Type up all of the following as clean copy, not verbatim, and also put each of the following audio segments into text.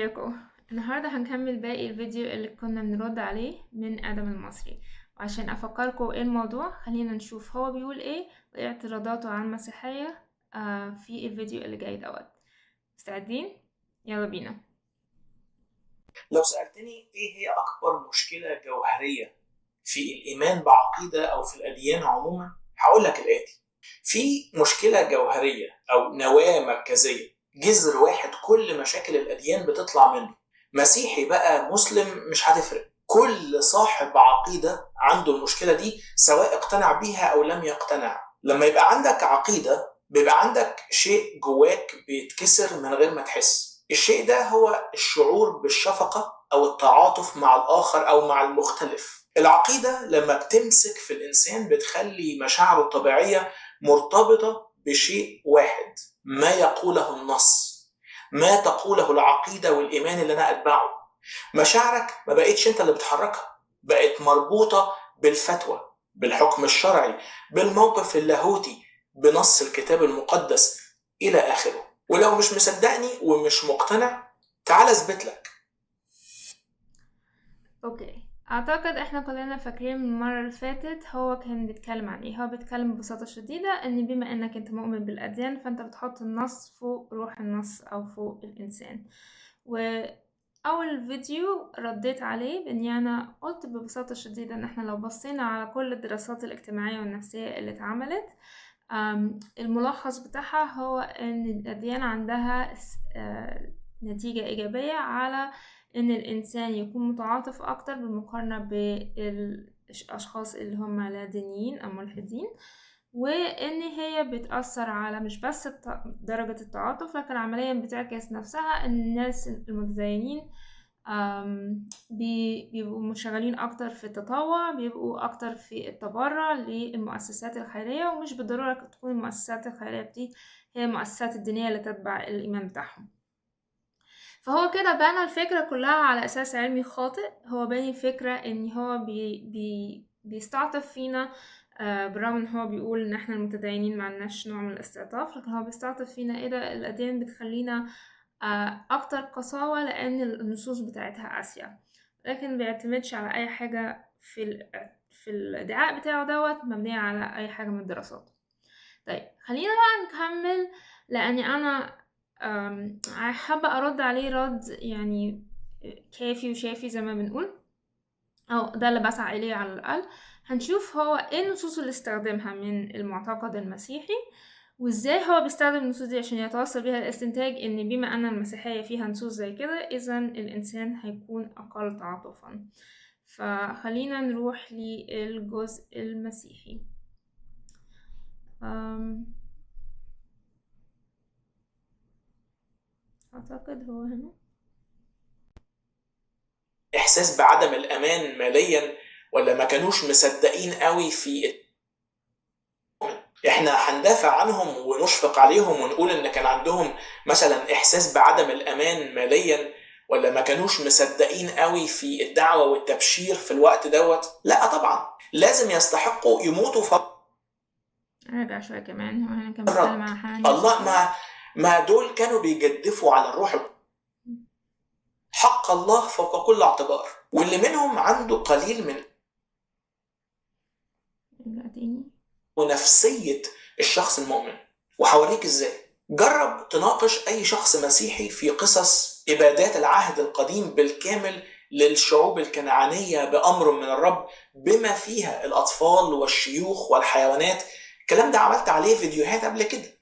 ازيكم؟ النهاردة هنكمل باقي الفيديو اللي كنا بنرد عليه من آدم المصري. وعشان أفكركم ايه الموضوع، خلينا نشوف هو بيقول ايه وايه اعتراضاته على المسيحية في الفيديو اللي جاي دوت. مستعدين؟ يلا بينا. لو سألتني ايه هي اكبر مشكلة جوهرية في الايمان بعقيدة او في الاديان عموما، هقول لك الاتي. في مشكلة جوهرية او نواة مركزية، جذر واحد كل مشاكل الاديان بتطلع منه. مسيحي بقى مسلم مش هتفرق، كل صاحب عقيدة عنده المشكلة دي سواء اقتنع بيها او لم يقتنع. لما يبقى عندك عقيدة بيبقى عندك شيء جواك بيتكسر من غير ما تحس. الشيء ده هو الشعور بالشفقة أو التعاطف مع الآخر أو مع المختلف. العقيدة لما بتمسك في الإنسان بتخلي مشاعره الطبيعية مرتبطة بشيء واحد، ما يقوله النص، ما تقوله العقيدة والإيمان اللي أنا أتبعه. مشاعرك ما بقتش أنت اللي بتحركها، بقت مربوطة بالفتوى، بالحكم الشرعي، بالموقف اللاهوتي، بنص الكتاب المقدس إلى آخره. ولو مش مصدقني ومش مقتنع، تعال اثبت لك. اوكي، اعتقد احنا كلنا فاكرين من المرة اللي فاتت هو كان بيتكلم عن ايه. هو بيتكلم ببساطة شديدة ان بما انك انت مؤمن بالاديان فانت بتحط النص فوق روح النص او فوق الانسان. واول فيديو رديت عليه باني انا قلت ببساطة شديدة ان احنا لو بصينا على كل الدراسات الاجتماعية والنفسية اللي اتعملت، الملخص بتاعها هو ان الاديان عندها نتيجة ايجابية على ان الانسان يكون متعاطف اكتر بالمقارنة بالاشخاص اللي هم لا دينيين او ملحدين، وان هي بتأثر على مش بس درجة التعاطف، لكن عمليا بتعكس نفسها ان الناس المتدينين بيبقوا مشغلين اكتر في التطوع، بيبقوا اكتر في التبرع للمؤسسات الخيرية، ومش بالضرورة تكون المؤسسات الخيرية دي هي المؤسسات الدينية اللي تتبع الايمان بتاعهم. فهو كده بنى الفكرة كلها على أساس علمي خاطئ. هو باني الفكرة إن هو بيستعطف فينا، بالرغم إن هو بيقول إن إحنا المتدينين معلناش نوع من الاستعطاف، لكن هو بيستعطف فينا إيه ده، الأديان بتخلينا أكتر قساوة لأن النصوص بتاعتها قاسية، لكن مبيعتمدش على أي حاجة في الادعاء بتاعه دوت مبنية على أي حاجة من الدراسات. طيب خلينا بقى نكمل، لأني أنا حابة أرد عليه رد يعني كافي وشافي زي ما بنقول، أو ده اللي بسعى إليه على الأقل. هنشوف هو إيه النصوص اللي استخدمها من المعتقد المسيحي، وإزاي هو بيستخدم النصوص دي عشان يتوصل بيها الاستنتاج إن بما أن المسيحية فيها نصوص زي كده إذن الإنسان هيكون أقل تعاطفا. فخلينا نروح للجزء المسيحي. أعتقد هو هنا. احساس بعدم الامان ماليا، ولا ما كانوش مصدقين قوي في احنا هندافع عنهم ونشفق عليهم ونقول ان كان عندهم مثلا احساس بعدم الامان ماليا، ولا ما كانوش مصدقين قوي في الدعوة والتبشير في الوقت دوت؟ لا طبعا، لازم يستحقوا يموتوا ارجع شويه كمان. هو هنا كان بيتكلم عن حنانيا الله. ما دول كانوا بيجدفوا على الروح. حق الله فوق كل اعتبار، واللي منهم عنده قليل من ونفسية الشخص المؤمن. وحوريك ازاي. جرب تناقش اي شخص مسيحي في قصص ابادات العهد القديم بالكامل للشعوب الكنعانية بأمر من الرب، بما فيها الأطفال والشيوخ والحيوانات. الكلام ده عملت عليه فيديوهات قبل كده.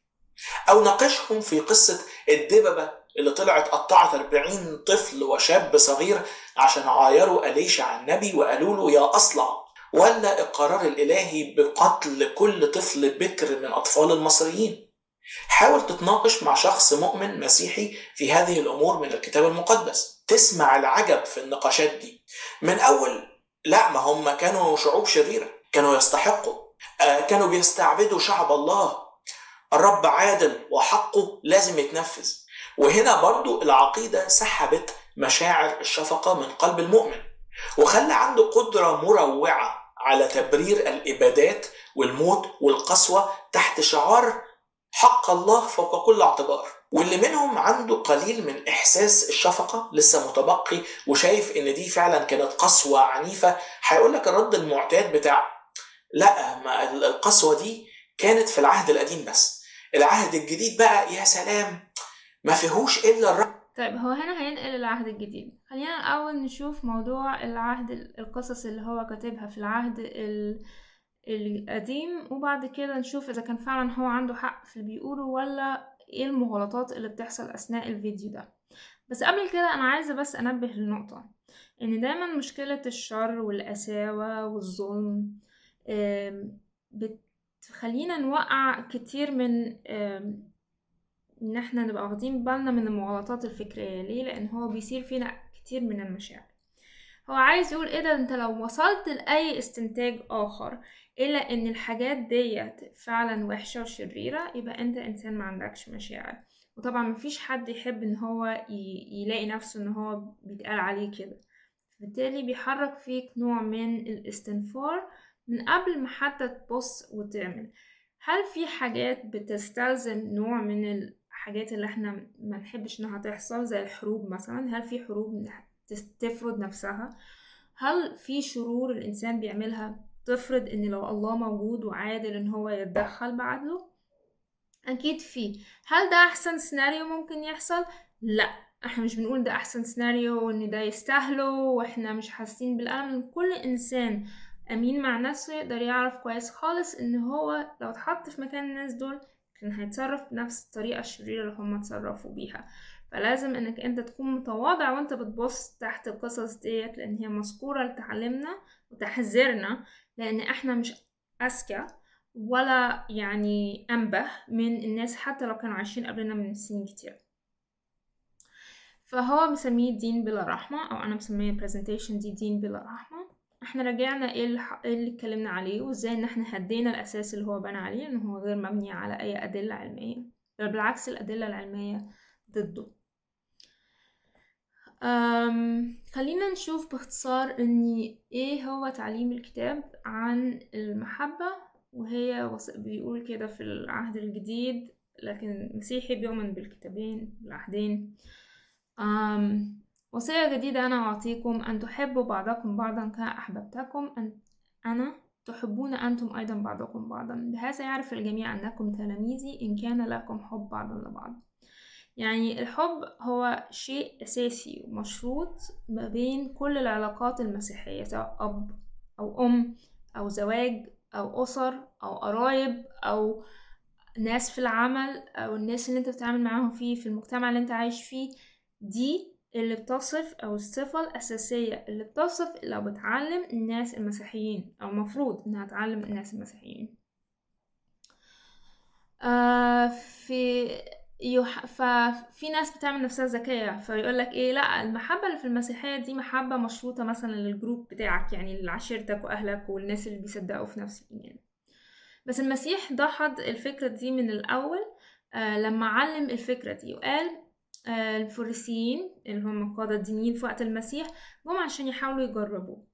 أو ناقشهم في قصة الدببة اللي طلعت قطعت 40 طفل وشاب صغير عشان عايروا أليشع النبي وقالوا له يا أصلع، ولا القرار الإلهي بقتل كل طفل بكر من أطفال المصريين. حاول تتناقش مع شخص مؤمن مسيحي في هذه الأمور من الكتاب المقدس، تسمع العجب في النقاشات دي. من أول لا، ما هم كانوا شعوب شريرة، كانوا يستحقوا، كانوا بيستعبدوا شعب الله، الرب عادل وحقه لازم يتنفذ. وهنا برضو العقيدة سحبت مشاعر الشفقة من قلب المؤمن، وخلى عنده قدرة مروعة على تبرير الإبادات والموت والقسوة تحت شعار حق الله فوق كل اعتبار. واللي منهم عنده قليل من إحساس الشفقة لسه متبقي وشايف إن دي فعلا كانت قسوة عنيفة، هيقول لك الرد المعتاد بتاع لا، ما القسوة دي كانت في العهد القديم بس، العهد الجديد بقى يا سلام ما فيهوش إلا الرب. طيب هو هنا هينقل العهد الجديد. خلينا الأول نشوف موضوع العهد، القصص اللي هو كاتبها في العهد القديم، وبعد كده نشوف إذا كان فعلا هو عنده حق في اللي بيقوله ولا إيه المغالطات اللي بتحصل أثناء الفيديو ده. بس قبل كده أنا عايزة بس أنبه لنقطة، إن دايما مشكلة الشر والقساوة والظلم بتخلينا نوقع كتير من ان احنا نبقى واخدين بالنا من المغالطات الفكرية. ليه؟ لان هو بيصير فينا كتير من المشاعر. هو عايز يقول ايه ده، انت لو وصلت لأي استنتاج اخر الا ان الحاجات ديت فعلا وحشة وشريرة، يبقى انت انسان ما عندكش مشاعر. وطبعا مفيش حد يحب ان هو يلاقي نفسه ان هو بيتقال عليه كده، بالتالي بيحرك فيك نوع من الاستنفار من قبل ما حتى تبص وتعمل. هل في حاجات بتستلزم نوع من الحاجات اللي احنا ما نحبش انها تحصل، زي الحروب مثلا؟ هل في حروب تفرض نفسها؟ هل في شرور الانسان بيعملها تفرض ان لو الله موجود وعادل ان هو يتدخل بعدله؟ اكيد في. هل ده احسن سيناريو ممكن يحصل؟ لا، احنا مش بنقول ده احسن سيناريو وان ده يستاهله واحنا مش حاسين بالالم. كل انسان امين مع نفسه يقدر يعرف كويس خالص ان هو لو اتحط في مكان الناس دول كان هيتصرف بنفس الطريقة الشريرة اللي هم اتصرفوا بيها. فلازم انك انت تكون متواضع وانت بتبص تحت القصص ديت، لان هي مذكورة لتعلمنا وتحذيرنا، لان احنا مش اذكى ولا يعني أنبه من الناس حتى لو كانوا عايشين قبلنا من سنين كتير. فهو مسميه دين بلا رحمة، أو أنا مسميه presentation دي دين بلا رحمة. احنا رجعنا ايه اللي اتكلمنا عليه، وازاي ان احنا هدينا الأساس اللي هو بنى عليه، ان هو غير مبني على أي أدلة علمية، بل بالعكس الأدلة العلمية ضده. خلينا نشوف باختصار ان ايه هو تعليم الكتاب عن المحبة. وهي بيقول كده في العهد الجديد، لكن المسيحي بيؤمن بالكتابين العهدين. وصية جديدة أنا أعطيكم، أن تحبوا بعضكم بعضا كما أحببتكم أنا، تحبون أنتم أيضا بعضكم بعضا، بهذا يعرف الجميع أنكم تلاميذي إن كان لكم حب بعضا لبعض. يعني الحب هو شيء أساسي ومشروط ما بين كل العلاقات المسيحية، سواء أب أو أم أو زواج أو أسر أو قرايب أو ناس في العمل أو الناس اللي انت بتتعامل معاهم في المجتمع اللي انت عايش فيه. دي اللي بتصف أو الصفة الأساسية اللي بتصف لو بتعلم الناس المسيحيين، أو مفروض إنها تعلم الناس المسيحيين. ففي ناس بتعمل نفسها ذكية فيقولك ايه، لا المحبة اللي في المسيحية دي محبة مشروطة مثلا للجروب بتاعك، يعني لعشيرتك وأهلك والناس اللي بيصدقوا في نفس الإيمان. بس المسيح دحض الفكرة دي من الأول لما علم الفكرة دي وقال الفريسيين اللي هم القادة الدينيين في وقت المسيح جم عشان يحاولوا يجربوه.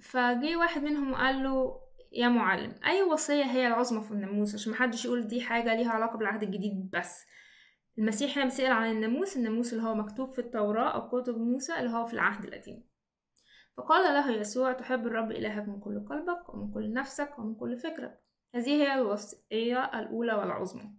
فجي واحد منهم وقال له يا معلم، أي وصية هي العظمى في الناموس؟ عشان محدش يقول دي حاجة ليها علاقة بالعهد الجديد بس. المسيح هنا بيسأل عن الناموس اللي هو مكتوب في التوراة أو كتب موسى اللي هو في العهد القديم. فقال له يسوع تحب الرب إلهك من كل قلبك ومن كل نفسك ومن كل فكرك، هذه هي الوصية الأولى والعظمى،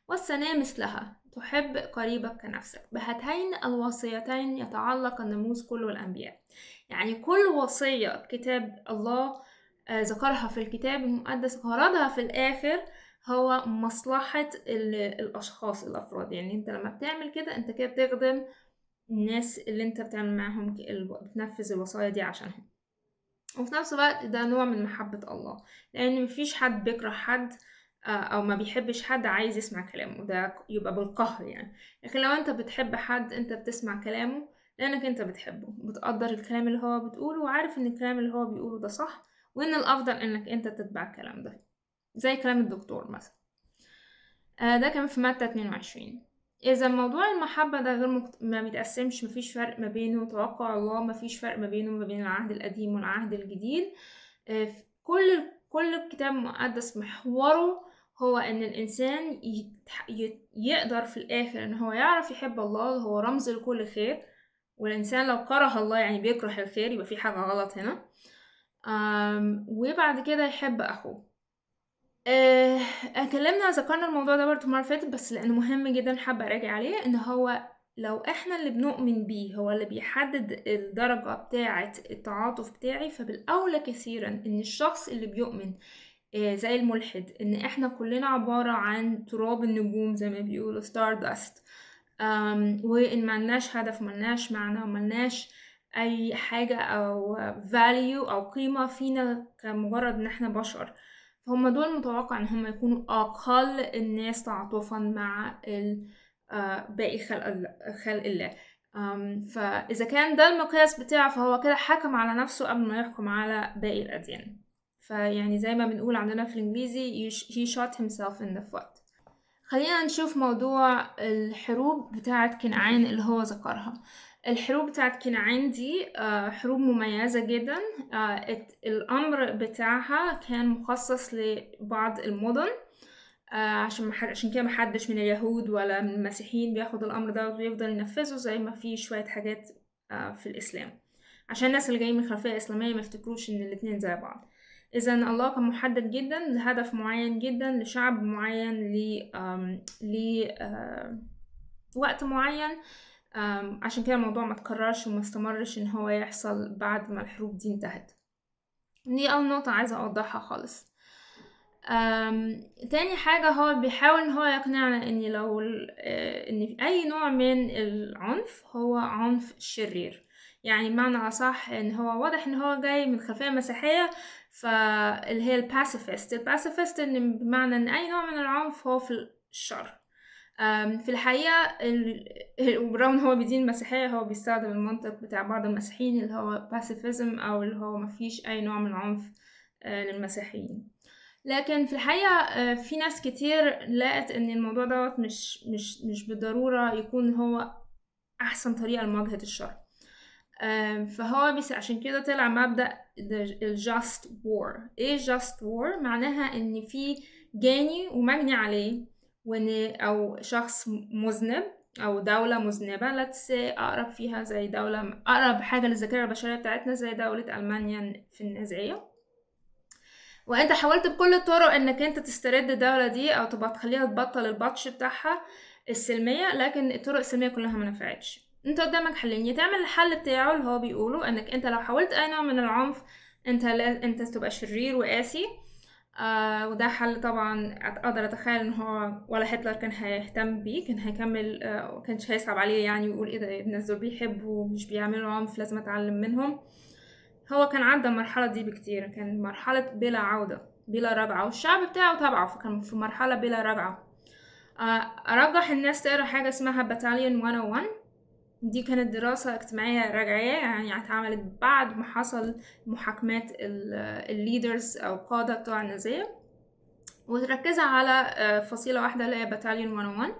والثانية مثلها تحب قريبك كنفسك. بهاتين الوصيتين يتعلق الناموس كله والأنبياء. يعني كل وصية كتاب الله ذكرها في الكتاب المقدس غرضها في الآخر هو مصلحة الأشخاص الأفراد. يعني انت لما بتعمل كده انت كده بتخدم الناس اللي انت بتعمل معاهم، بتنفذ الوصايا دي عشانهم. وفي نفس الوقت ده نوع من محبة الله، لأن مفيش حد بيكره حد أو ما بيحبش حد عايز يسمع كلامه، ده يبقى بالقهر يعني. لكن لو انت بتحب حد انت بتسمع كلامه لأنك انت بتحبه، بتقدر الكلام اللي هو بتقوله وعارف ان الكلام اللي هو بيقوله ده صح، وان الأفضل انك انت تتبع الكلام ده، زي كلام الدكتور مثلا. ده كان في متى 22. إذا موضوع المحبة ده غير ما بيتقسمش، مفيش فرق ما بينه وتوقع الله، مفيش فرق ما بينه وما بين العهد القديم والعهد الجديد. كل الكتاب المقدس محوره هو ان الانسان يقدر في الاخر ان هو يعرف يحب الله، هو رمز لكل خير. والانسان لو كره الله يعني بيكره الخير، يبقى في حاجة غلط هنا. وبعد كده يحب اخوه. ذكرنا الموضوع ده برضه المرة اللي فاتت، بس لأنه مهم جدا حابة أراجع عليه. إن هو لو إحنا اللي بنؤمن بيه هو اللي بيحدد الدرجة بتاعة التعاطف بتاعي، فبالأولى كثيرا إن الشخص اللي بيؤمن زي الملحد إن إحنا كلنا عبارة عن تراب النجوم زي ما بيقولوا stardust، وإن ملناش هدف وملناش معنى وملناش أي حاجة أو value أو قيمة فينا كمجرد إن إحنا بشر. فهم دول متوقع إن هم يكونوا أقل الناس تعاطفا مع باقي خلق الله. فإذا كان ده المقياس بتاعه فهو كده حكم على نفسه قبل ما يحكم على باقي الأديان. فيعني زي ما بنقول عندنا في الإنجليزي he shot himself in the foot. خلينا نشوف موضوع الحروب بتاعة كنعان اللي هو ذكرها. الحروب بتاعة كنعان دي حروب مميزة جدا. الأمر بتاعها كان مخصص لبعض المدن، عشان كده محدش من اليهود ولا من المسيحيين بياخد الأمر ده ويفضل ينفذه زي ما في شوية حاجات في الإسلام، عشان الناس اللي جايين من خلفية إسلامية ما يفتكروش إن الاتنين زي بعض. إذا الله كان محدد جدا لهدف معين جدا لشعب معين وقت معين. عشان كده الموضوع ما تكررش وما استمرش إن هو يحصل بعد ما الحروب دي انتهت. دي أول نقطة عايزة أوضحها خالص. تاني حاجة هو بيحاول إن هو يقنعنا إن لو إن أي نوع من العنف هو عنف شرير. يعني بمعنى أصح إن هو واضح إن هو جاي من خلفية مسيحية، فاللي هي الباسيفيست إن بمعنى إن أي نوع من العنف هو في الشر. في الحقيقة وبرغم إن هو بدين المسيحية هو بيستخدم المنطق بتاع بعض المسيحيين اللي هو باسيفيزم أو اللي هو مفيش أي نوع من العنف للمسيحيين. لكن في الحقيقة في ناس كتير لقت ان الموضوع دوت مش بالضرورة يكون هو احسن طريقة لمواجهة الشر. فهو عشان كده طلع مبدأ just war. ايه just war؟ معناها ان في جاني ومجني عليه، وان او شخص مذنب او دولة مذنبة. let's say اقرب فيها زي دولة اقرب حاجة للذاكرة البشرية بتاعتنا زي دولة ألمانيا في النازية، وانت حاولت بكل الطرق انك انت تسترد الدولة دي او تبقى تخليها تبطل البطش بتاعها السلمية، لكن الطرق السلمية كلها ما نفعتش. انت قدامك حلين: يا تعمل الحل بتاعه اللي هو بيقوله انك انت لو حاولت اي نوع من العنف انت تبقى شرير وقاسي. وده حل طبعا اقدر اتخيل ان هو ولا هتلر كان هيهتم بيه، كان هيكمل كانش هيصعب عليه يعني ويقول ايه ده الناس دول بيحبوا ومش بيعملوا عنف لازم اتعلم منهم. هو كان عدى المرحلة دي بكتير، كان مرحلة بلا عودة بلا رجعة، والشعب بتاعه تبعه، فكان في مرحلة بلا رجعة. أرجح الناس تقرأ حاجة اسمها باتاليون 101. دي كانت دراسة اجتماعية رجعية، يعني اتعملت بعد ما حصل محاكمات الليدرز أو قادة بتوع النازية، وتركز على فصيلة واحدة اللي هي باتاليون 101،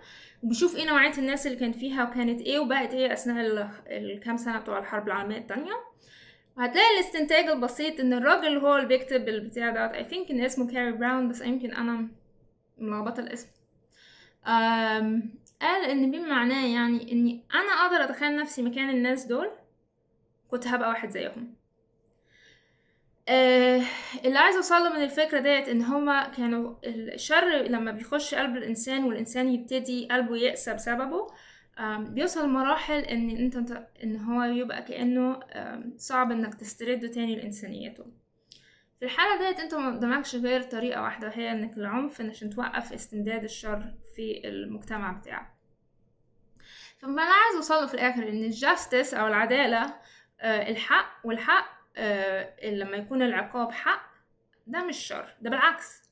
وبيشوف ايه نوعية الناس اللي كانت فيها وكانت ايه وبقت ايه أثناء الكام سنة بتوع الحرب العالمية التانية. وهتلاقي الاستنتاج البسيط ان الراجل هو اللي بيكتب البتاع دوت. I think ان اسمه كاري براون، بس يمكن انا ملخبطه الاسم. قال ان بما معناه يعني اني انا اقدر اتخيل نفسي مكان الناس دول كنت هبقى واحد زيهم. اللي عايز اوصله من الفكره ديت ان هما كانوا الشر لما بيخش قلب الانسان والانسان يبتدي قلبه يقسى بسببه، بيوصل لمراحل ان هو يبقى كأنه صعب انك تسترده تاني لإنسانيته. في الحالة ديت انت ما قدامكش غير طريقة واحدة، وهي انك العنف عشان توقف استمداد الشر في المجتمع بتاعك. فما انا عايز اوصله في الاخر ان الجاستس او العدالة، الحق، والحق لما يكون العقاب حق ده مش شر، ده بالعكس،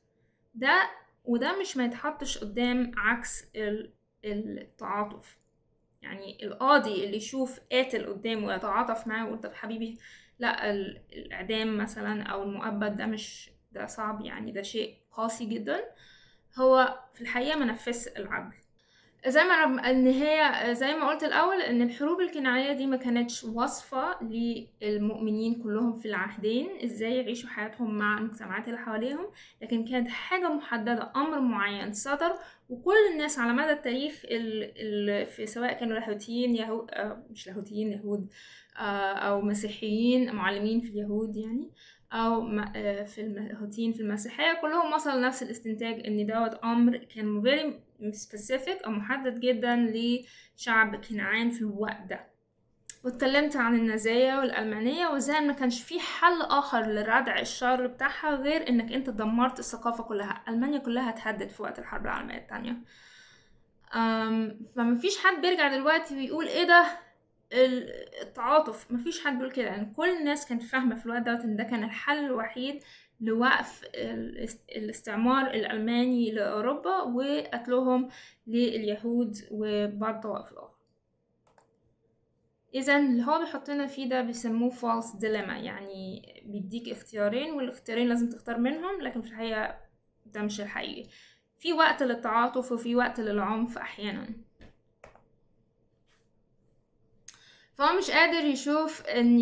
وده مش ما يتحطش قدام عكس التعاطف. يعني القاضي اللي يشوف قاتل قدامه ويتعاطف معاه ويقول طب حبيبي لا الإعدام مثلا أو المؤبد ده صعب، يعني ده شيء قاسي جدا، هو في الحقيقة منفذ العدل. ان هي زي ما قلت الاول ان الحروب الكنعانيه دي ما كانتش وصفه للمؤمنين كلهم في العهدين ازاي يعيشوا حياتهم مع المجتمعات اللي حواليهم، لكن كانت حاجه محدده، امر معين صدر، وكل الناس على مدى التاريخ في سواء كانوا لاهوتيين يهود، مش لاهوتيين يهود، او مسيحيين معلمين في اليهود يعني، او في اللاهوتيين في المسيحيه، كلهم وصلوا لنفس الاستنتاج ان دوت امر كان very specific او محدد جدا لشعب كنعان في الوقت ده. واتكلمت عن النازية والألمانية وازاي ما كانش في حل آخر لردع الشر بتاعها غير انك انت دمرت الثقافة كلها. ألمانيا كلها اتهدت في وقت الحرب العالمية التانية. فمفيش حد بيرجع دلوقتي ويقول ايه ده التعاطف، مفيش حد بيقول كده، يعني كل الناس كانت فاهمة في الوقت دوت ان ده كان الحل الوحيد لوقف الاستعمار الألماني لأوروبا وقتلهم لليهود وبعض الطوائف الأخرى. إذا اللي هو بيحطنا فيه ده بيسموه false dilemma، يعني بيديك اختيارين والاختيارين لازم تختار منهم، لكن في الحقيقة ده مش الحقيقي. في وقت للتعاطف وفي وقت للعنف أحيانا. فهو مش قادر يشوف ان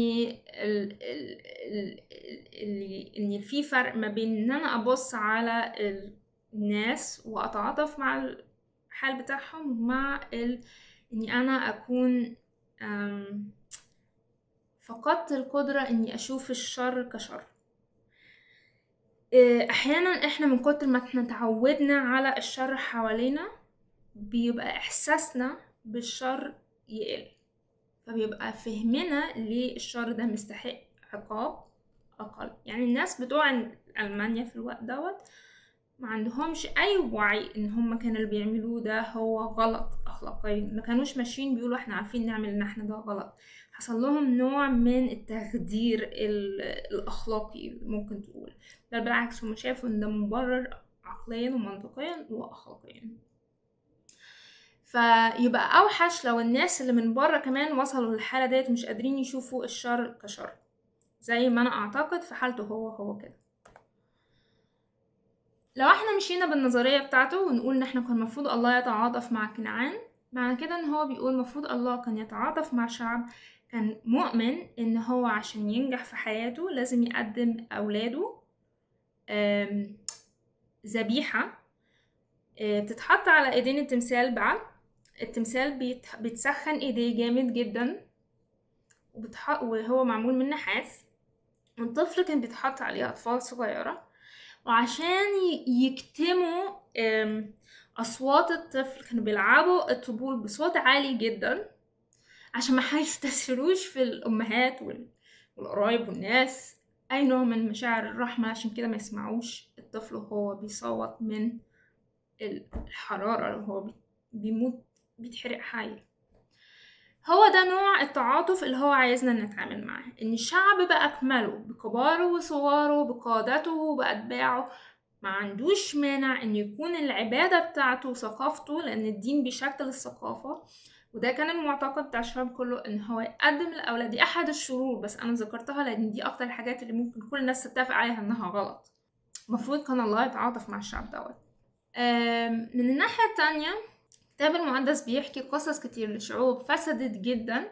ان في فرق ما بين ان انا ابص على الناس واتعاطف مع الحال بتاعهم ومع اني انا اكون فقدت القدرة اني اشوف الشر كشر. احيانا احنا من كتر ما احنا تعودنا على الشر حوالينا بيبقى احساسنا بالشر يقل، فبيبقى فهمنا ليه الشر ده مستحق عقاب أقل. يعني الناس بتوع ألمانيا في الوقت دوت ما عندهمش أي وعي إن هم كانوا اللي بيعملوه ده هو غلط أخلاقيا، ما كانوش ماشيين بيقولوا إحنا عارفين نعمل إن إحنا ده غلط. حصل لهم نوع من التخدير الأخلاقي ممكن تقول، بل بالعكس هم شافوا إن ده مبرر عقليا ومنطقيا وأخلاقيا. فيبقى اوحش لو الناس اللي من بره كمان وصلوا للحاله ديت مش قادرين يشوفوا الشر كشر، زي ما انا اعتقد في حالته هو كده. لو احنا مشينا بالنظريه بتاعته ونقول ان احنا كان المفروض الله يتعاطف مع كنعان، معنى كده ان هو بيقول المفروض الله كان يتعاطف مع شعب كان مؤمن ان هو عشان ينجح في حياته لازم يقدم اولاده ذبيحه بتتحط على ايدين التمثال بعد. التمثال بيتسخن ايديه جامد جدا وهو معمول من نحاس، والطفل كان بيتحط عليه أطفال صغيرة، وعشان يكتموا أصوات الطفل كانوا بيلعبوا الطبول بصوت عالي جدا عشان ما يستثيروش في الأمهات والقرايب والناس أي نوع من مشاعر الرحمة، عشان كده ما يسمعوش الطفل وهو بيصوت من الحرارة وهو بيموت بيتحرق حي. هو ده نوع التعاطف اللي هو عايزنا نتعامل معاه، ان الشعب بأكمله بكباره وصغاره بقادته وبأتباعه ما عندوش مانع ان يكون العبادة بتاعته وثقافته، لان الدين بيشكل الثقافة، وده كان المعتقد بتاع الشعب كله ان هو يقدم الأولاد. دي احد الشرور بس انا ذكرتها لان دي اكتر الحاجات اللي ممكن كل الناس تتفق عليها انها غلط. المفروض كان الله يتعاطف مع الشعب دوت. من الناحية التانية الكتاب المقدس بيحكي قصص كتير لشعوب فسدت جدا،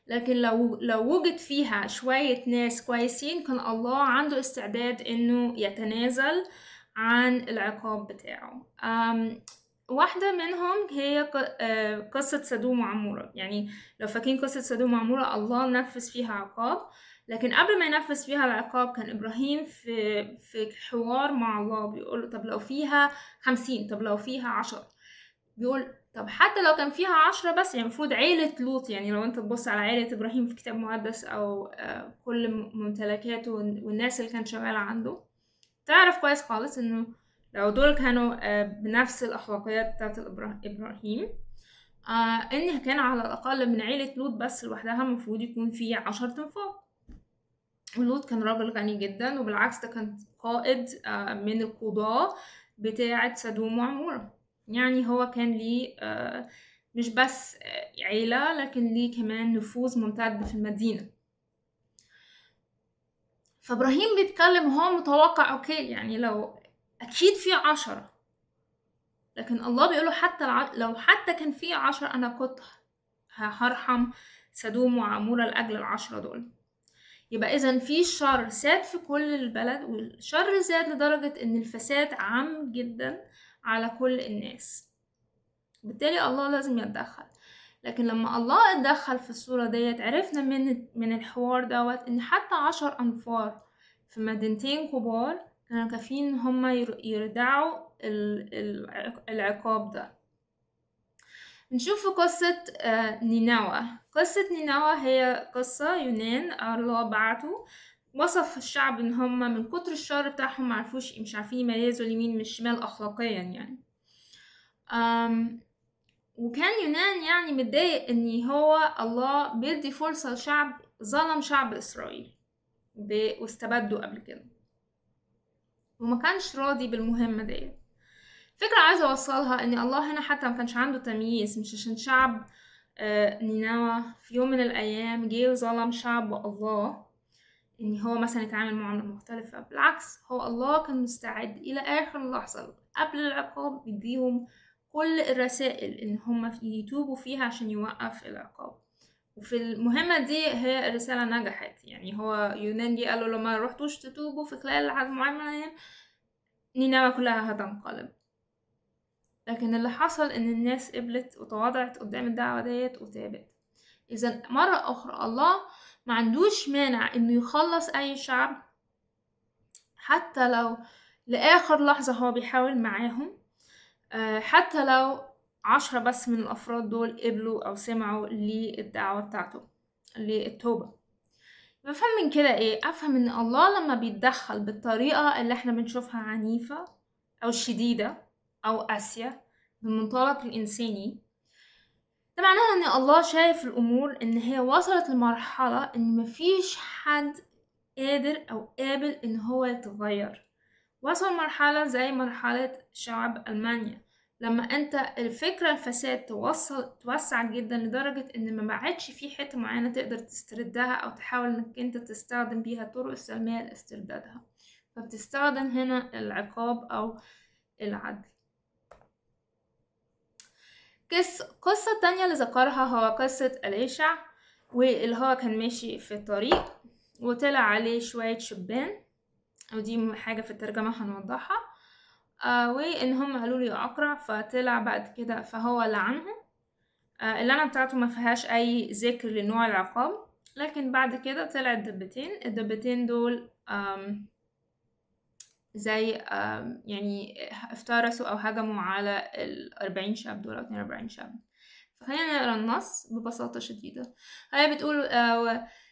لكن لو وجد فيها شوية ناس كويسين كان الله عنده استعداد انه يتنازل عن العقاب بتاعه. واحدة منهم هي قصة سدوم وعمورة. يعني لو فاكرين قصة سدوم وعمورة الله نفذ فيها عقاب، لكن قبل ما ينفذ فيها العقاب كان إبراهيم في حوار مع الله بيقول طب لو فيها 50، طب لو فيها 10. بيقول طب حتى لو كان فيها 10 بس، يعني المفروض عيلة لوط، يعني لو انت تبص على عيلة إبراهيم في كتاب مقدس أو كل ممتلكاته والناس اللي كان شغالة عنده، تعرف كويس خالص انه لو دول كانوا بنفس الأخلاقيات بتاعت إبراهيم، إن كان على الأقل من عيلة لوط بس لوحدها المفروض يكون فيه 10 تنفار. ولوط كان راجل غني جدا، وبالعكس ده كان قائد من القضاة بتاعة سدوم وعمورة. يعني هو كان ليه مش بس عيلة، لكن ليه كمان نفوذ ممتد في المدينة. فإبراهيم بيتكلم هو متوقع أوكي يعني لو أكيد في 10، لكن الله بيقوله حتى لو حتى كان في 10 أنا كنت هرحم سدوم وعمورة لأجل ال10 دول. يبقى إذا في شر ساد في كل البلد، والشر زاد لدرجة إن الفساد عام جدا على كل الناس، بالتالي الله لازم يتدخل. لكن لما الله اتدخل في الصورة ديت عرفنا من الحوار دوت إن حتى 10 أنفار في مدينتين كبار كانوا كافيين هما يردعوا العقاب ده. نشوف قصة نينوى. قصة نينوى هي قصة يونان الله بعته وصف الشعب ان هما من كتر الشر بتاعهم معرفوش مش عارفين يميزوا اليمين من الشمال اخلاقيا يعني. وكان يونان يعني متضايق ان هو الله بيدي فرصة لشعب ظلم شعب اسرائيل واستبدوا قبل كده، وما كانش راضي بالمهمة دي. فكرة عايزة اوصلها ان الله هنا حتى ما كانش عنده تمييز، مش عشان شعب نينوى في يوم من الايام جه وظلم شعب الله ان هو مثلا يتعامل معاملة مختلفة. بالعكس، هو الله كان مستعد الى اخر لحظة قبل العقاب يديهم كل الرسائل ان هم يتوبوا فيها عشان يوقف العقاب. وفي المهمة دي هي الرسالة نجحت. يعني هو يونان جه قال له لما رحتوش تتوبوا في خلال عدد معين من الايام نينوى كلها هتنقلب. لكن اللي حصل ان الناس قبلت وتواضعت قدام الدعوة ديت وتابت. اذا مرة اخرى الله ما عندوش مانع انه يخلص اي شعب حتى لو لاخر لحظة هو بيحاول معاهم، حتى لو 10 بس من الافراد دول قبلوا او سمعوا للدعوة بتاعته للتوبة. بفهم من كده ايه؟ افهم ان الله لما بيتدخل بالطريقة اللي احنا بنشوفها عنيفة او شديدة او قاسية بالمنطلق الانساني، ده معناها ان الله شايف الامور ان هي وصلت لمرحلة ان مفيش حد قادر او قابل ان هو يتغير. وصل مرحلة زي مرحلة شعب ألمانيا لما انت الفكرة الفساد توسع جدا لدرجة ان ما بعدش في حتة معينة تقدر تستردها او تحاول انك انت تستخدم بيها الطرق السلمية لاستردادها، فبتستخدم هنا العقاب او العدل. قصة تانية اللي ذكرها هو قصة أليشع، واللي هو كان ماشي في الطريق وطلع عليه شوية شبان، ودي حاجة في الترجمة هنوضحها. وإن هم قالوا لي أقرع، فطلع بعد كده فهو لعنهم. اللعنة بتاعته ما فيهاش أي ذكر لنوع العقاب، لكن بعد كده طلع الدبتين دول زي يعني افترسوا أو هجموا على 40 شاب دول أو 42 شاب. فخلينا نقرا النص ببساطة شديدة. هي بتقول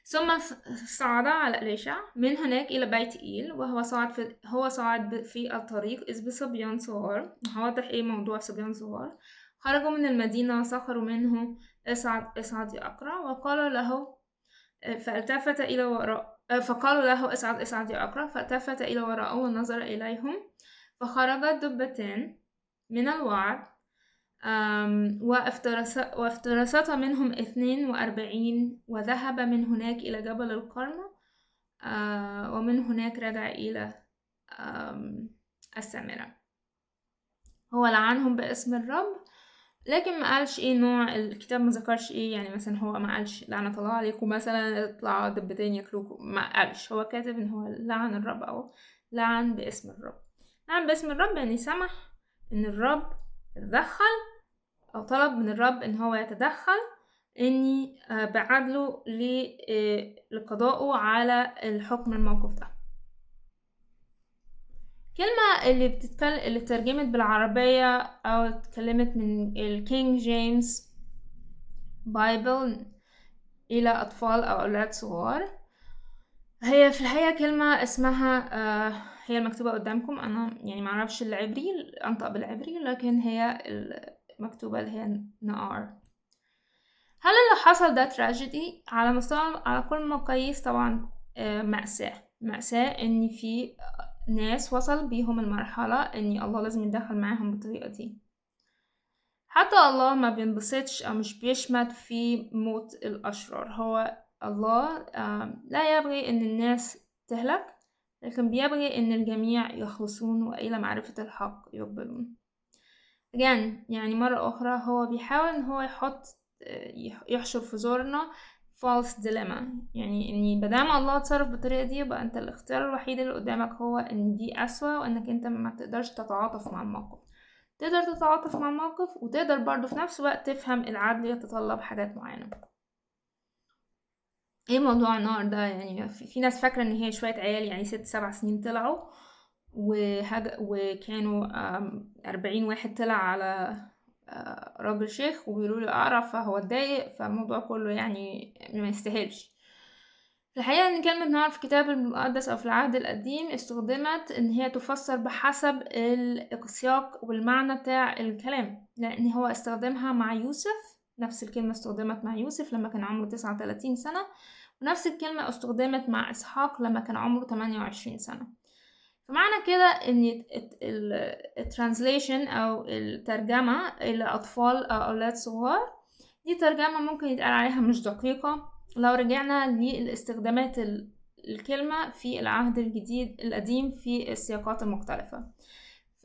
ثم صعد على أليشع من هناك إلى بيت إيل، وهو صعد في الطريق إذ بصبيان صغار. واضح إيه موضوع صبيان صغار. خرجوا من المدينة وسخروا منه اصعد يا أقرع، وقالوا له فالتفت إلى وراء فقالوا له اصعد يا أقرع، فالتفت إلى وراءه ونظر إليهم، فخرجت دبتان من الوعر وافترست منهم 42، وذهب من هناك إلى جبل القرمة، ومن هناك رجع إلى السامرة. هو لعنهم باسم الرب، لكن ما قالش ايه نوع الكتاب، ما ذكرش ايه يعني مثلا هو ما قالش لعنة الله عليكم مثلا اطلعوا دبتين ياكلوكم، ما قالش. هو كاتب ان هو لعن الرب او لعن باسم الرب. لعن باسم الرب يعني سمح ان الرب يتدخل او طلب من الرب ان هو يتدخل اني بعدله لقضائه على الحكم الموقف ده. كلمة اللي ترجمت بالعربية او اتكلمت من الكينج جيمس بايبل الى اطفال او اولاد صغار، هي في الحقيقة كلمة اسمها هي المكتوبة قدامكم. انا يعني معرفش العبري انطق بالعبري، لكن هي المكتوبة اللي هي نار. هل اللي حصل ده تراجيدي؟ على كل مقاييس طبعا مأساة ان في ناس وصل بيهم المرحلة ان الله لازم يتدخل معاهم بالطريقة دي. حتى الله ما بينبسطش او مش بيشمت في موت الاشرار. هو الله لا يبغي ان الناس تهلك، لكن بيبغي ان الجميع يخلصون والى معرفة الحق يقبلون. يعني مرة أخرى هو بيحاول إن هو يحشر في زورنا false dilemma، يعني إن مادام الله اتصرف بالطريقة دي يبقى أنت الاختيار الوحيد اللي قدامك هو إن دي أسوأ، وإنك أنت ما تقدرش تتعاطف مع الموقف. تقدر تتعاطف مع الموقف وتقدر برضو في نفس الوقت تفهم العدل يتطلب حاجات معينة. ايه موضوع النار ده؟ يعني في ناس فاكرة ان هي شوية عيال، يعني 6-7 سنين طلعوا وكانوا 40 واحد طلع على راجل شيخ وبيقولوا له اعرف، فهو اتضايق، فالموضوع كله يعني ما يستاهلش. في الحقيقة ان كلمة نار في الكتاب المقدس او في العهد القديم استخدمت ان هي تفسر بحسب السياق والمعنى بتاع الكلام، لان هو استخدمها مع يوسف. نفس الكلمة استخدمت مع يوسف لما كان عمره 39 سنة، ونفس الكلمة استخدمت مع إسحاق لما كان عمره 28 سنة. فمعنى كده ان الترانسليشن او الترجمة لأطفال أو أولاد صغار دي ترجمة ممكن يتقال عليها مش دقيقة لو رجعنا لاستخدامات الكلمة في العهد القديم في السياقات المختلفة.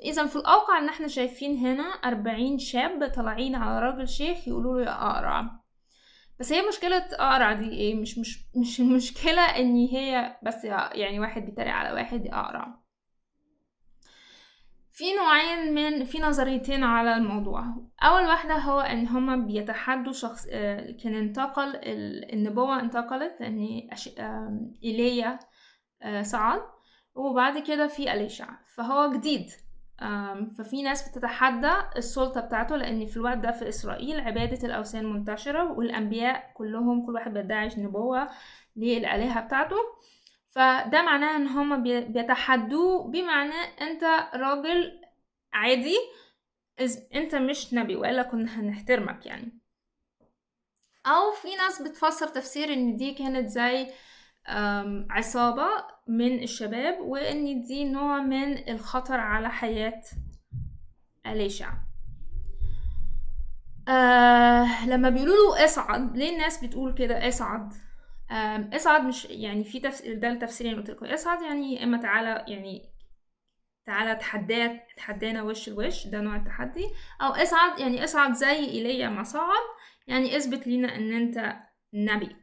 إذا في الأوقع إن احنا شايفين هنا 40 شاب طالعين على راجل شيخ يقولوا له يا أقرع. بس هي مشكلة أقرع دي ايه؟ مش المشكلة ان هي بس يعني واحد بيتريق على واحد أقرع. في نظريتين على الموضوع. أول واحدة هو إن هما بيتحدوا شخص كان انتقل النبوة انتقلت لأن إيليا صعد، وبعد كده في أليشع فهو جديد. ففي ناس بتتحدى السلطة بتاعته، لأن في الوقت ده في إسرائيل عبادة الأوثان منتشرة، والأنبياء كلهم كل واحد بيدعي نبوة للآلهة بتاعته. فده معناه ان هما بيتحدوه، بمعنى انت راجل عادي، انت مش نبي والا كنا هنحترمك يعني. او في ناس بتفسر تفسير ان دي كانت زي عصابة من الشباب، وان دي نوع من الخطر على حياة أليشع. لما بيقولوا اصعد، ليه الناس بتقول كده اصعد؟ اصعد مش يعني في ده التفسيرين قلت لكم. اصعد يعني اما تعالى، يعني تعالى تحدانا وش الوش، ده نوع التحدي. او اصعد يعني اصعد زي ايليا ما صعد، يعني اثبت لنا ان انت نبي.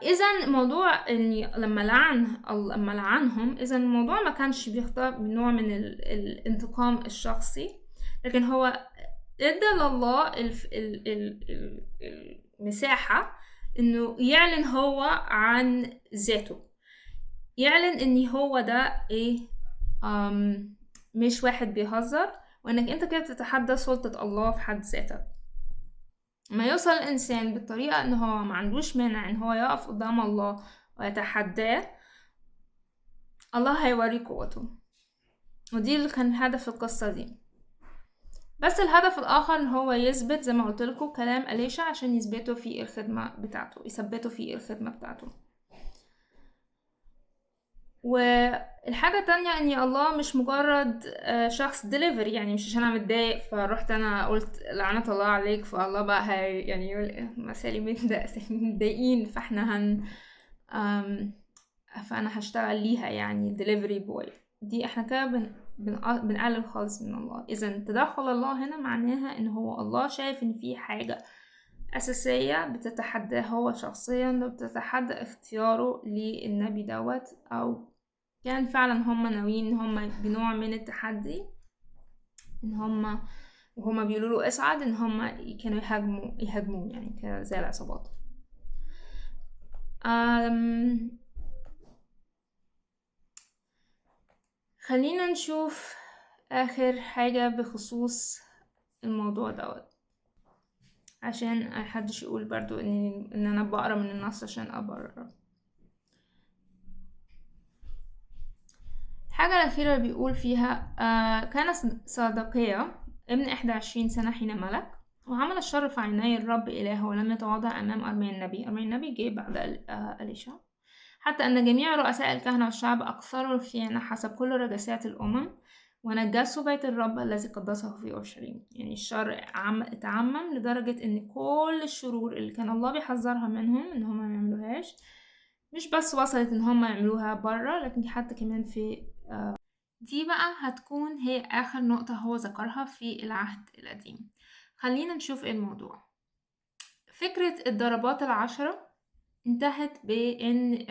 اذا موضوع اني لما لعنهم، اذا الموضوع ما كانش بيخطئ بنوع من الانتقام الشخصي، لكن هو ادى لله المساحة انه يعلن هو عن ذاته، يعلن ان هو ده ايه، مش واحد بيهزر، وانك انت كده بتتحدى سلطة الله في حد ذاتك. ما يوصل الانسان بالطريقة ان هو ما عندوش مانع ان هو يقف قدام الله ويتحداه، الله هيوريه قوته. ودي اللي كان هدف القصة دي. بس الهدف الاخر ان هو يثبت زي ما قلت لكم كلام أليشع عشان يثبته في الخدمة بتاعته. والحاجة التانية ان الله مش مجرد شخص ديليفري، يعني مش عشان انا متضايق فروحت انا قلت لعنة الله عليك فالله بقى هي يعني يقول مسالي متضايقين فاحنا فانا هشتغل ليها يعني ديليفري بوي. دي احنا كده بنقلل خالص من الله. اذا تدخل الله هنا معناها ان هو الله شايف ان في حاجة أساسية بتتحدى هو شخصيا، بتتحدى اختياره للنبي دوت، أو كان فعلا هم ناويين ان هم بنوع من التحدي، ان هم وهم بيقولوا له اسعد ان هم كانوا يهاجموا يعني زي العصابات. خلينا نشوف اخر حاجة بخصوص الموضوع دوت، عشان محدش يقول برضو ان انا بقرا من النص عشان ابرر. الحاجة الأخيرة اللي بيقول فيها كان صدقية ابن 21 سنة حين ملك، وعمل الشر في عيني الرب إلهه، ولم يتواضع أمام أرميا النبي. أرميا النبي جه بعد أليشع، حتى أن جميع رؤساء الكهنة والشعب أكثروا الخيانة حسب كل رجسات الأمم، ونجسوا بيت الرب الذي قدسه في أورشليم. يعني الشر اتعمم لدرجة أن كل الشرور اللي كان الله بيحذرها منهم إن هم ما يعملوهاش، مش بس وصلت إن هم يعملوها برا، لكن حتى كمان في دي بقى هتكون هي آخر نقطة هو ذكرها في العهد القديم. خلينا نشوف ايه الموضوع. فكرة الضربات 10 انتهت بإن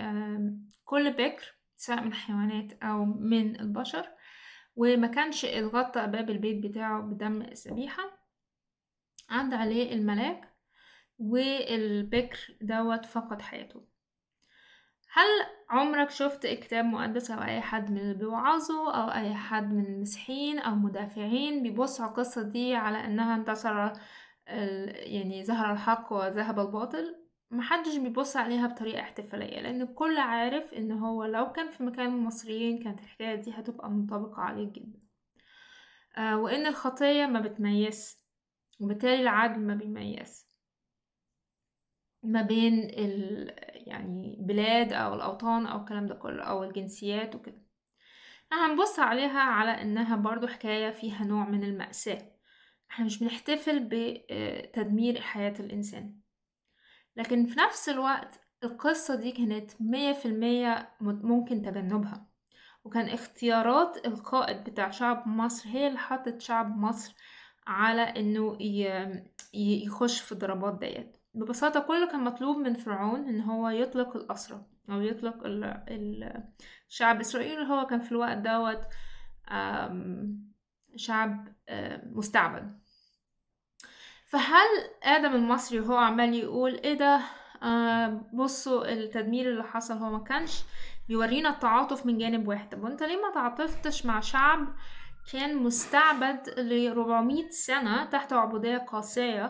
كل بكر سواء من حيوانات أو من البشر وما كانش اتغطى باب البيت بتاعه بدم الذبيحة، عدى عليه الملاك والبكر دوت فقد حياته. هل عمرك شفت كتاب مقدس أو أي حد من اللي بيوعظوا أو أي حد من المسيحيين أو مدافعين بيبصوا على القصة دي على إنها انتصر يعني ظهر الحق وذهب الباطل؟ محدش بيبص عليها بطريقة احتفالية، لأن الكل عارف إن هو لو كان في مكان المصريين كانت الحكاية دي هتبقى منطبقة عليه جدا. وإن الخطية ما بتميز، وبالتالي العدل ما بيميز ما بين يعني بلاد أو الأوطان أو الكلام ده كله أو الجنسيات وكده. هنبص عليها على إنها برضو حكاية فيها نوع من المأساة. احنا مش بنحتفل بتدمير حياة الإنسان، لكن في نفس الوقت القصة دي كانت 100% ممكن تجنبها، وكان اختيارات القائد بتاع شعب مصر هي اللي حطت شعب مصر على انه يخش في الضربات ديت. ببساطة كله كان مطلوب من فرعون ان هو يطلق الأسرى او يطلق الشعب اسرائيل اللي هو كان في الوقت دوت شعب مستعبد. فهل آدم المصري وهو عمال يقول ايه ده بصوا التدمير اللي حصل هو ما كانش بيورينا التعاطف من جانب واحد؟ طب وانت ليه ما تعاطفتش مع شعب كان مستعبد ل400 سنة تحت عبودية قاسية؟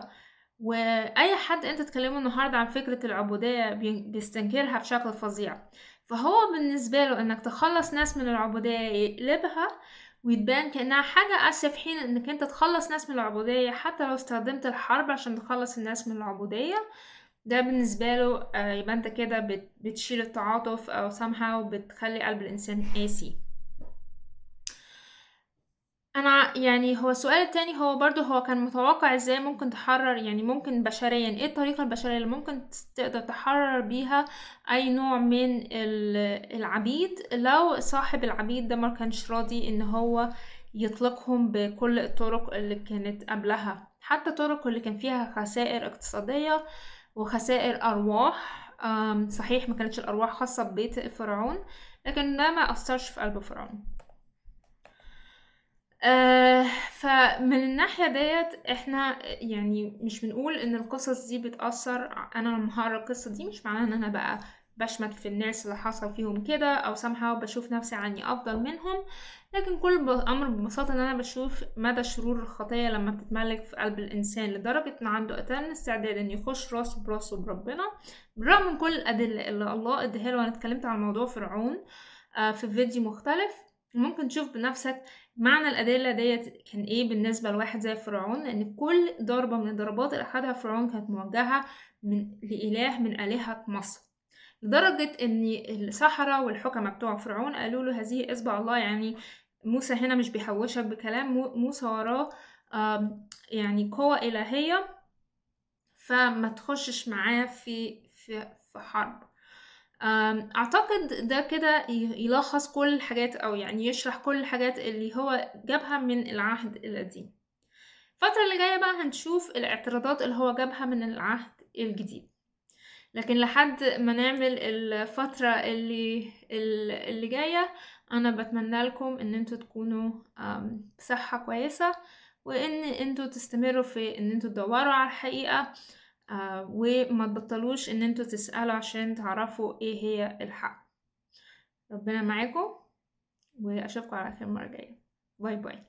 وأي حد انت تكلمه النهاردة عن فكرة العبودية بيستنكرها بشكل فظيع. فهو بالنسبة له انك تخلص ناس من العبودية يقلبها ويتبان كأنها حاجة قاسية، في حين انك انت تخلص ناس من العبودية حتى لو استخدمت الحرب عشان تخلص الناس من العبودية، ده بالنسبة له يبقى انت كده بتشيل التعاطف او somehow بتخلي قلب الانسان قاسي. انا يعني هو السؤال التاني هو برضو هو كان متوقع ازاي ممكن تحرر، يعني ممكن بشريا ايه الطريقة البشرية اللي ممكن تقدر تحرر بيها اي نوع من العبيد لو صاحب العبيد ده ما كانش راضي ان هو يطلقهم بكل الطرق اللي كانت قبلها، حتى طرق اللي كان فيها خسائر اقتصادية وخسائر ارواح. صحيح ما كانتش الارواح خاصة ببيت فرعون، لكن ده ما اثرش في قلب فرعون. فمن الناحية ديت احنا يعني مش بنقول ان القصص دي بتأثر. انا لما هقرا القصة دي مش معناها ان انا بقى بشمت في الناس اللي حصل فيهم كده او somehow بشوف نفسي عني افضل منهم، لكن كل امر ببساطة ان انا بشوف مدى شرور الخطية لما بتتملك في قلب الانسان لدرجة ان عنده اتم استعداد ان يخش راسه براسه بربنا بالرغم من كل الادلة اللي الله اديها له. وانا اتكلمت عن موضوع فرعون في فيديو مختلف، ممكن تشوف بنفسك معنى الأدلة ديت كان ايه بالنسبة لواحد زي فرعون، لأن كل ضربة من الضربات اللي أخدها فرعون كانت موجهة لإله من آلهة مصر، لدرجة ان السحرة والحكمة بتوع فرعون قالوا له هذه إصبع الله. يعني موسى هنا مش بيحوشك بكلام، موسى وراه يعني قوة إلهية، فما تخشش معاه في حرب. اعتقد ده كده يلخص كل الحاجات او يعني يشرح كل الحاجات اللي هو جابها من العهد القديم. الفترة اللي جاية بقى هنشوف الاعتراضات اللي هو جابها من العهد الجديد، لكن لحد ما نعمل الفترة اللي جاية انا بتمنى لكم ان انتوا تكونوا بصحة كويسة، وان انتوا تستمروا في ان انتوا تدوروا على الحقيقة وما تبطلوش ان انتوا تسألوا عشان تعرفوا ايه هي الحق. ربنا معاكم واشوفكم على خير المرة الجاية. باي باي.